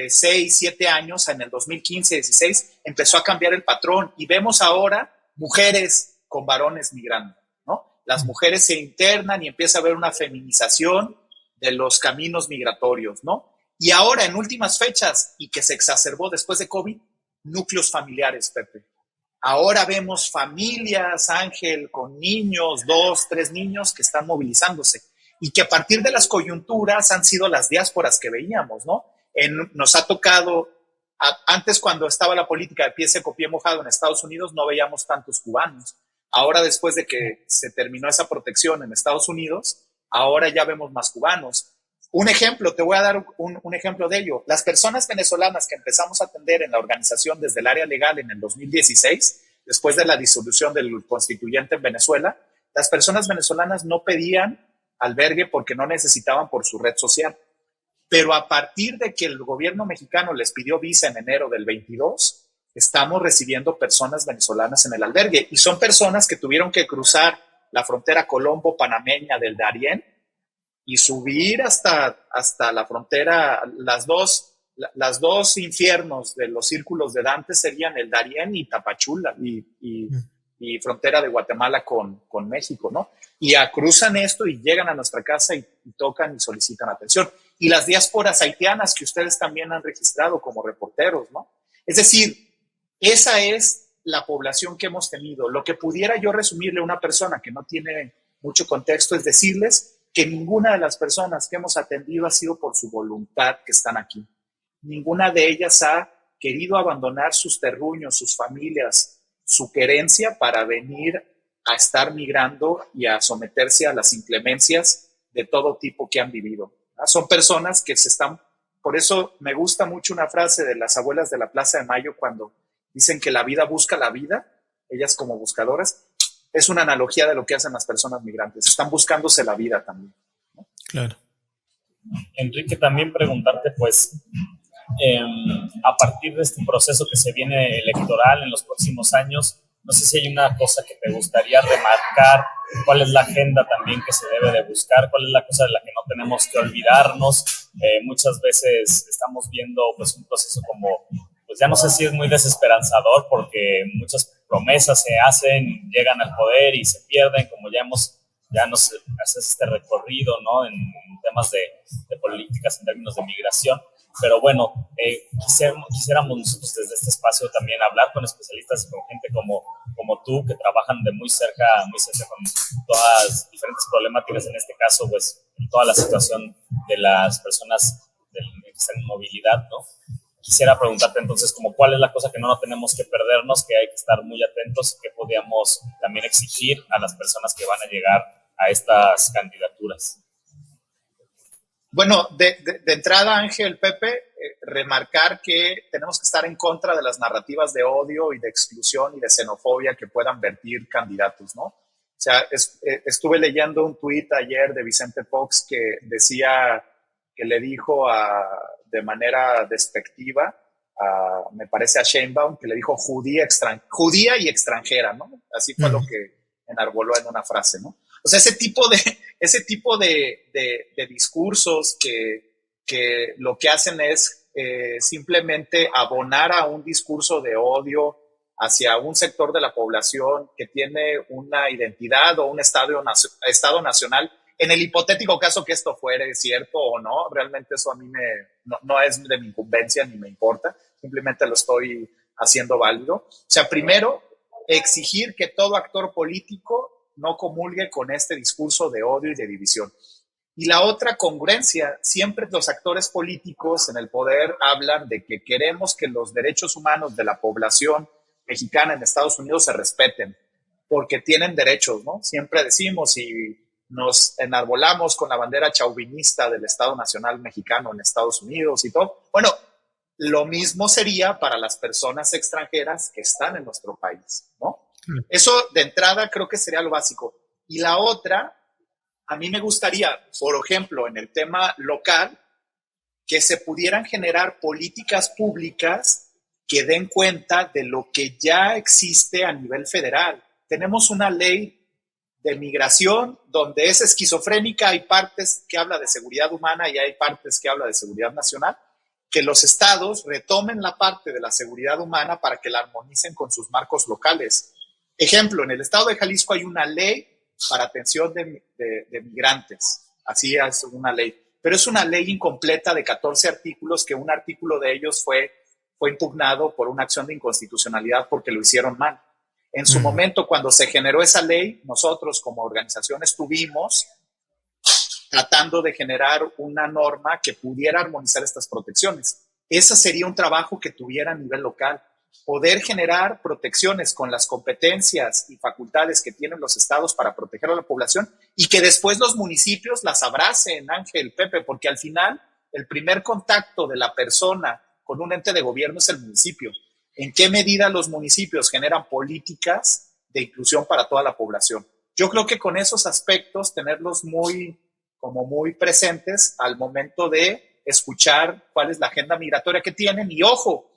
Speaker 4: 6, 7 años, en el 2015, 16, empezó a cambiar el patrón y vemos ahora mujeres con varones migrando, ¿no? Las mujeres se internan y empieza a haber una feminización de los caminos migratorios, ¿no? Y ahora, en últimas fechas, y que se exacerbó después de COVID, núcleos familiares, Pepe. Ahora vemos familias, Ángel, con niños, 2, 3 niños que están movilizándose y que a partir de las coyunturas han sido las diásporas que veíamos, ¿no? Nos ha tocado, antes cuando estaba la política de pie seco, pie mojado en Estados Unidos, no veíamos tantos cubanos. Ahora, después de que se terminó esa protección en Estados Unidos, ahora ya vemos más cubanos. Un ejemplo, te voy a dar un ejemplo de ello. Las personas venezolanas que empezamos a atender en la organización desde el área legal en el 2016, después de la disolución del constituyente en Venezuela, las personas venezolanas no pedían albergue porque no necesitaban por su red social. Pero a partir de que el gobierno mexicano les pidió visa en enero del 22, estamos recibiendo personas venezolanas en el albergue. Y son personas que tuvieron que cruzar la frontera colombo-panameña del Darién y subir hasta la frontera. Las dos infiernos de los círculos de Dante serían el Darién y Tapachula y frontera de Guatemala con México, ¿no? Y cruzan esto y llegan a nuestra casa y tocan y solicitan atención. Y las diásporas haitianas que ustedes también han registrado como reporteros, ¿no? Es decir, esa es la población que hemos tenido. Lo que pudiera yo resumirle a una persona que no tiene mucho contexto es decirles que ninguna de las personas que hemos atendido ha sido por su voluntad que están aquí. Ninguna de ellas ha querido abandonar sus terruños, sus familias, su querencia para venir a estar migrando y a someterse a las inclemencias de todo tipo que han vivido. Son personas que por eso me gusta mucho una frase de las abuelas de la Plaza de Mayo cuando dicen que la vida busca la vida, ellas como buscadoras, es una analogía de lo que hacen las personas migrantes, están buscándose la vida también, ¿no?
Speaker 3: Claro.
Speaker 2: Enrique, también preguntarte, pues, a partir de este proceso que se viene electoral en los próximos años, no sé si hay una cosa que te gustaría remarcar, cuál es la agenda también que se debe de buscar, cuál es la cosa de la que no tenemos que olvidarnos. Muchas veces estamos viendo pues un proceso como, pues ya no sé si es muy desesperanzador porque muchas promesas se hacen, llegan al poder y se pierden, como ya nos haces este recorrido, ¿no? En temas de políticas en términos de migración. Pero bueno, quisiéramos nosotros desde este espacio también hablar con especialistas y con gente como tú, que trabajan de muy cerca con todas las diferentes problemáticas, en este caso, pues, toda la situación de las personas que están en movilidad, ¿no? Quisiera preguntarte entonces, ¿cuál es la cosa que no tenemos que perdernos, que hay que estar muy atentos, que podríamos también exigir a las personas que van a llegar a estas candidaturas?
Speaker 4: Bueno, de entrada, Ángel, Pepe, remarcar que tenemos que estar en contra de las narrativas de odio y de exclusión y de xenofobia que puedan vertir candidatos, ¿no? O sea, estuve leyendo un tuit ayer de Vicente Fox que decía que le dijo de manera despectiva, me parece a Sheinbaum, que le dijo judía y extranjera, ¿no? Así fue lo que enarboló en una frase, ¿no? O sea, ese tipo de discursos que lo que hacen es simplemente abonar a un discurso de odio hacia un sector de la población que tiene una identidad o un estado nacional. En el hipotético caso que esto fuere cierto o no, realmente eso a mí no es de mi incumbencia ni me importa, simplemente lo estoy haciendo válido. O sea, primero, exigir que todo actor político no comulgue con este discurso de odio y de división. Y la otra congruencia, siempre los actores políticos en el poder hablan de que queremos que los derechos humanos de la población mexicana en Estados Unidos se respeten, porque tienen derechos, ¿no? Siempre decimos y nos enarbolamos con la bandera chauvinista del Estado Nacional Mexicano en Estados Unidos y todo. Bueno, lo mismo sería para las personas extranjeras que están en nuestro país, ¿no? Eso de entrada creo que sería lo básico. Y la otra, a mí me gustaría, por ejemplo, en el tema local, que se pudieran generar políticas públicas que den cuenta de lo que ya existe a nivel federal. Tenemos una ley de migración donde es esquizofrénica, hay partes que habla de seguridad humana y hay partes que habla de seguridad nacional, que los estados retomen la parte de la seguridad humana para que la armonicen con sus marcos locales. Ejemplo, en el estado de Jalisco hay una ley para atención de migrantes, así es una ley, pero es una ley incompleta de 14 artículos que un artículo de ellos fue impugnado por una acción de inconstitucionalidad porque lo hicieron mal. En su momento, cuando se generó esa ley, nosotros como organización estuvimos tratando de generar una norma que pudiera armonizar estas protecciones. Ese sería un trabajo que tuviera a nivel local. Poder generar protecciones con las competencias y facultades que tienen los estados para proteger a la población y que después los municipios las abracen, Ángel, Pepe, porque al final el primer contacto de la persona con un ente de gobierno es el municipio. ¿En qué medida los municipios generan políticas de inclusión para toda la población? Yo creo que con esos aspectos tenerlos muy presentes al momento de escuchar cuál es la agenda migratoria que tienen y ojo,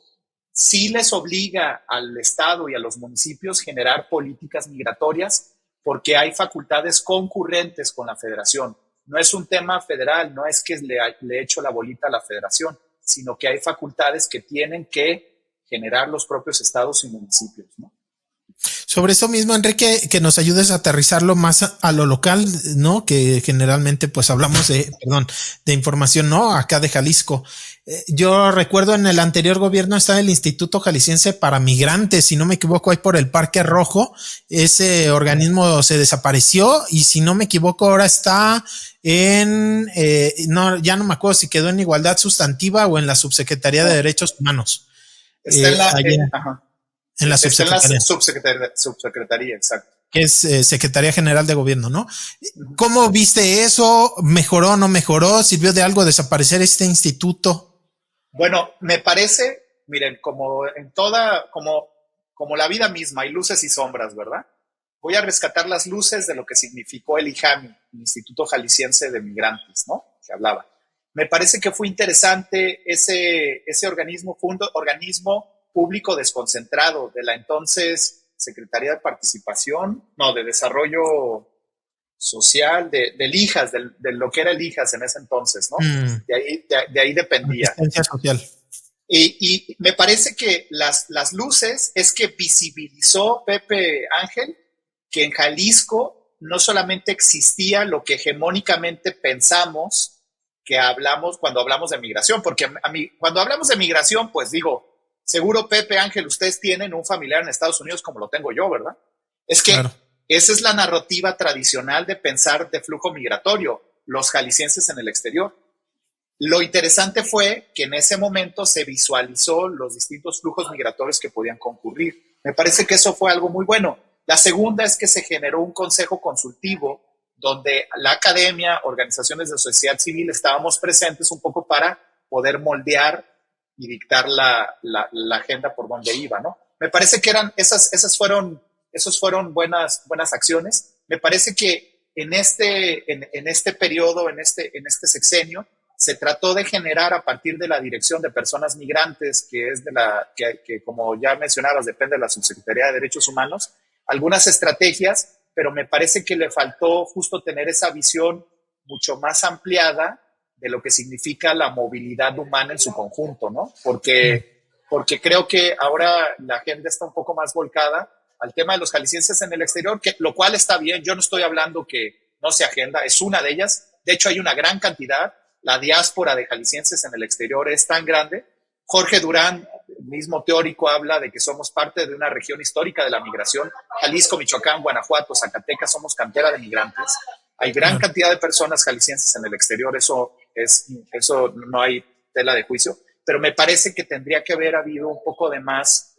Speaker 4: sí les obliga al Estado y a los municipios generar políticas migratorias porque hay facultades concurrentes con la federación. No es un tema federal, no es que le echo la bolita a la federación, sino que hay facultades que tienen que generar los propios estados y municipios, ¿no?
Speaker 3: Sobre eso mismo, Enrique, que nos ayudes a aterrizarlo más a lo local, ¿no? Que generalmente pues hablamos de información, ¿no? Acá de Jalisco. Yo recuerdo en el anterior gobierno estaba el Instituto Jalisciense para Migrantes, si no me equivoco, ahí por el Parque Rojo. Ese organismo se desapareció y si no me equivoco ahora está ya no me acuerdo si quedó en Igualdad Sustantiva o en la Subsecretaría de Derechos Humanos.
Speaker 4: Está en la...
Speaker 3: En la subsecretaría.
Speaker 4: Subsecretaría, exacto.
Speaker 3: Que es Secretaría General de Gobierno, ¿no? ¿Cómo viste eso? ¿Mejoró, no mejoró? ¿Sirvió de algo desaparecer este instituto?
Speaker 4: Bueno, me parece, miren, como la vida misma, hay luces y sombras, ¿verdad? Voy a rescatar las luces de lo que significó el IJAMI, el Instituto Jalisciense de Migrantes, ¿no? Que hablaba. Me parece que fue interesante ese organismo, fue un organismo público desconcentrado de la entonces Secretaría de de Desarrollo Social, del IJAS, de lo que era el IJAS en ese entonces, ¿no? De ahí dependía.
Speaker 3: Asistencia social.
Speaker 4: Y me parece que las luces es que visibilizó Pepe Ángel que en Jalisco no solamente existía lo que hegemónicamente pensamos que hablamos cuando hablamos de migración, porque cuando hablamos de migración, pues digo, seguro, Pepe Ángel, ustedes tienen un familiar en Estados Unidos como lo tengo yo, ¿verdad? Es que claro. Esa es la narrativa tradicional de pensar de flujo migratorio, los jaliscienses en el exterior. Lo interesante fue que en ese momento se visualizó los distintos flujos migratorios que podían concurrir. Me parece que eso fue algo muy bueno. La segunda es que se generó un consejo consultivo donde la academia, organizaciones de sociedad civil, estábamos presentes un poco para poder moldear y dictar la agenda por donde iba, ¿no? Me parece que esas fueron buenas acciones. Me parece que en este periodo, en este sexenio, se trató de generar a partir de la Dirección de Personas Migrantes, que es que como ya mencionabas, depende de la Subsecretaría de Derechos Humanos, algunas estrategias, pero me parece que le faltó justo tener esa visión mucho más ampliada de lo que significa la movilidad humana en su conjunto, ¿no? Porque creo que ahora la agenda está un poco más volcada al tema de los jaliscienses en el exterior, lo cual está bien. Yo no estoy hablando que no sea agenda, es una de ellas. De hecho, hay una gran cantidad. La diáspora de jaliscienses en el exterior es tan grande. Jorge Durán, el mismo teórico, habla de que somos parte de una región histórica de la migración. Jalisco, Michoacán, Guanajuato, Zacatecas, somos cantera de migrantes. Hay gran cantidad de personas jaliscienses en el exterior, eso no hay tela de juicio, pero me parece que tendría que haber habido un poco de más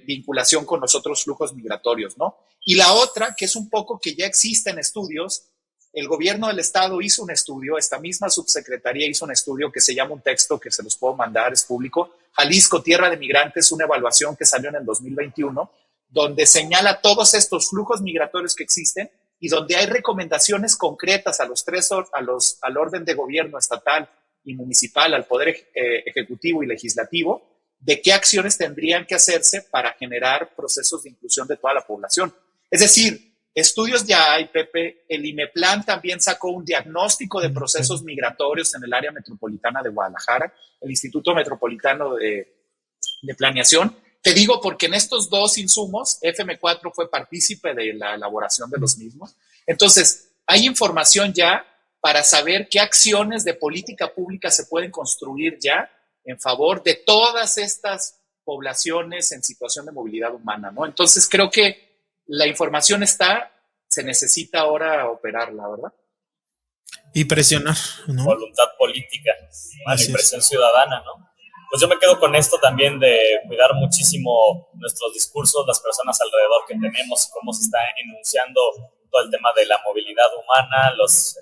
Speaker 4: vinculación con los otros flujos migratorios, ¿no? Y la otra, que es un poco que ya existen estudios, el gobierno del estado hizo un estudio, esta misma subsecretaría hizo un estudio que se llama un texto que se los puedo mandar, es público, Jalisco, Tierra de Migrantes, una evaluación que salió en el 2021, donde señala todos estos flujos migratorios que existen y donde hay recomendaciones concretas al orden de gobierno estatal y municipal, al poder ejecutivo y legislativo, de qué acciones tendrían que hacerse para generar procesos de inclusión de toda la población. Es decir, estudios ya hay, Pepe. El IMEPLAN también sacó un diagnóstico de procesos migratorios en el área metropolitana de Guadalajara, el Instituto Metropolitano de Planeación. Te digo porque en estos dos insumos, FM4 fue partícipe de la elaboración de los mismos. Entonces, hay información ya para saber qué acciones de política pública se pueden construir ya en favor de todas estas poblaciones en situación de movilidad humana, ¿no? Entonces, creo que la información está, se necesita ahora operarla, ¿verdad?
Speaker 3: Y presionar, ¿no?
Speaker 2: Voluntad política, y presión ciudadana, ¿no? Pues yo me quedo con esto también de cuidar muchísimo nuestros discursos, las personas alrededor que tenemos, cómo se está enunciando todo el tema de la movilidad humana, las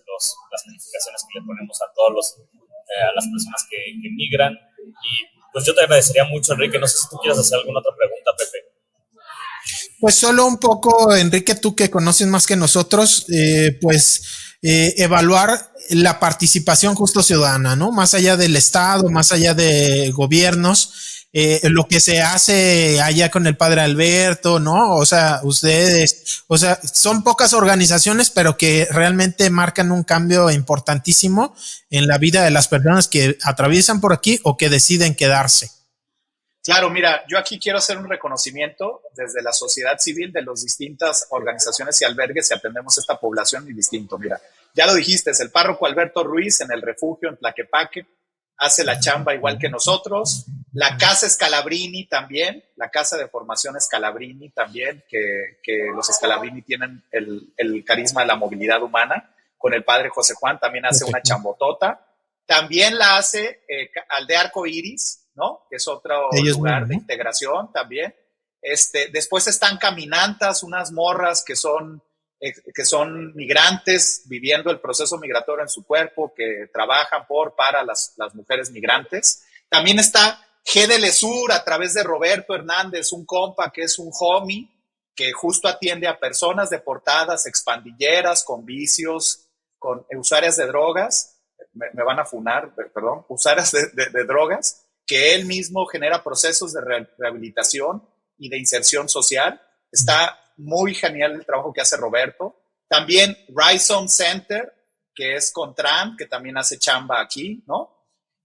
Speaker 2: calificaciones que le ponemos a a las personas que migran. Y pues yo te agradecería mucho, Enrique, no sé si tú quieres hacer alguna otra pregunta, Pepe.
Speaker 3: Pues solo un poco, Enrique, tú que conoces más que nosotros, evaluar la participación justo ciudadana, ¿no? Más allá del Estado, más allá de gobiernos, lo que se hace allá con el padre Alberto, ¿no? O sea, son pocas organizaciones, pero que realmente marcan un cambio importantísimo en la vida de las personas que atraviesan por aquí o que deciden quedarse.
Speaker 4: Claro, mira, yo aquí quiero hacer un reconocimiento desde la sociedad civil de las distintas organizaciones y albergues que atendemos esta población y distinto. Mira, ya lo dijiste, es el párroco Alberto Ruiz en el refugio en Tlaquepaque, hace la chamba igual que nosotros. La Casa Scalabrini también, la Casa de Formación Scalabrini también, que los Scalabrini tienen el carisma de la movilidad humana. Con el padre José Juan también hace una chambotota. También la hace Aldea Arco Iris, ¿no? Que es otro lugar de integración también. Después están Caminantas, unas morras que son migrantes viviendo el proceso migratorio en su cuerpo, que trabajan para las mujeres migrantes. También está GDL Sur a través de Roberto Hernández, un compa que es un homie que justo atiende a personas deportadas, expandilleras, con vicios, con usuarias de drogas, me van a funar, perdón, usuarias de drogas, que él mismo genera procesos de rehabilitación y de inserción social. Está muy genial el trabajo que hace Roberto. También Rhizome Center, que es Contran, que también hace chamba aquí, ¿no?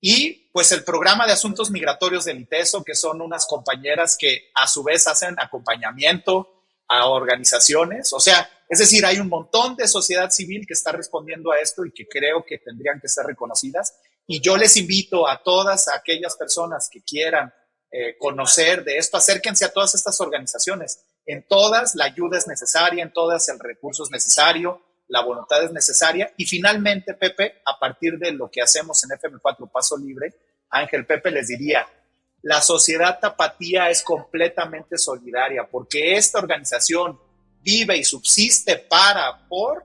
Speaker 4: Y pues el programa de asuntos migratorios del ITESO, que son unas compañeras que a su vez hacen acompañamiento a organizaciones. O sea, es decir, hay un montón de sociedad civil que está respondiendo a esto y que creo que tendrían que ser reconocidas. Y yo les invito a todas aquellas personas que quieran conocer de esto, acérquense a todas estas organizaciones. En todas la ayuda es necesaria, en todas el recurso es necesario, la voluntad es necesaria. Y finalmente, Pepe, a partir de lo que hacemos en FM4 Paso Libre, Ángel, Pepe, les diría, la sociedad tapatía es completamente solidaria porque esta organización vive y subsiste por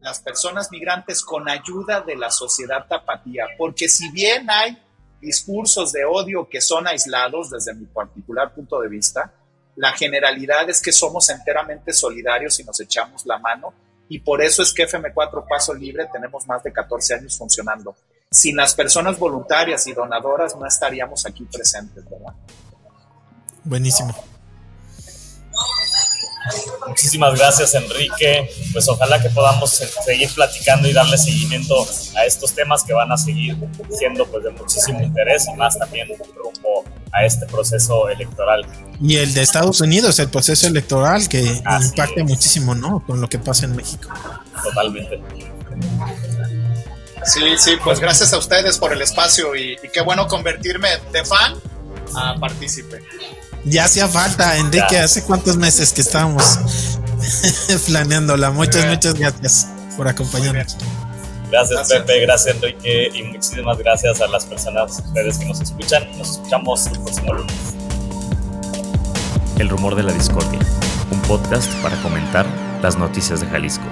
Speaker 4: las personas migrantes con ayuda de la sociedad tapatía, porque si bien hay discursos de odio que son aislados desde mi particular punto de vista, la generalidad es que somos enteramente solidarios y nos echamos la mano, y por eso es que FM4 Paso Libre tenemos más de 14 años funcionando. Sin las personas voluntarias y donadoras no estaríamos aquí presentes, ¿verdad?
Speaker 3: Buenísimo.
Speaker 2: Muchísimas gracias, Enrique. Pues ojalá que podamos seguir platicando y darle seguimiento a estos temas que van a seguir siendo pues de muchísimo interés, y más también rumbo a este proceso electoral.
Speaker 3: Y el de Estados Unidos, el proceso electoral que impacta
Speaker 2: es
Speaker 3: muchísimo, ¿no? Con lo que pasa en México.
Speaker 2: Totalmente.
Speaker 4: Sí, pues gracias a ustedes por el espacio y qué bueno convertirme de fan a partícipe.
Speaker 3: Ya hacía falta, Enrique, hace cuántos meses que estábamos planeándola. Muchas gracias por acompañarnos.
Speaker 2: Gracias, Pepe, gracias, Enrique, y muchísimas gracias a las personas, ustedes que nos escuchan. Nos escuchamos el próximo lunes.
Speaker 1: El rumor de la discordia, un podcast para comentar las noticias de Jalisco.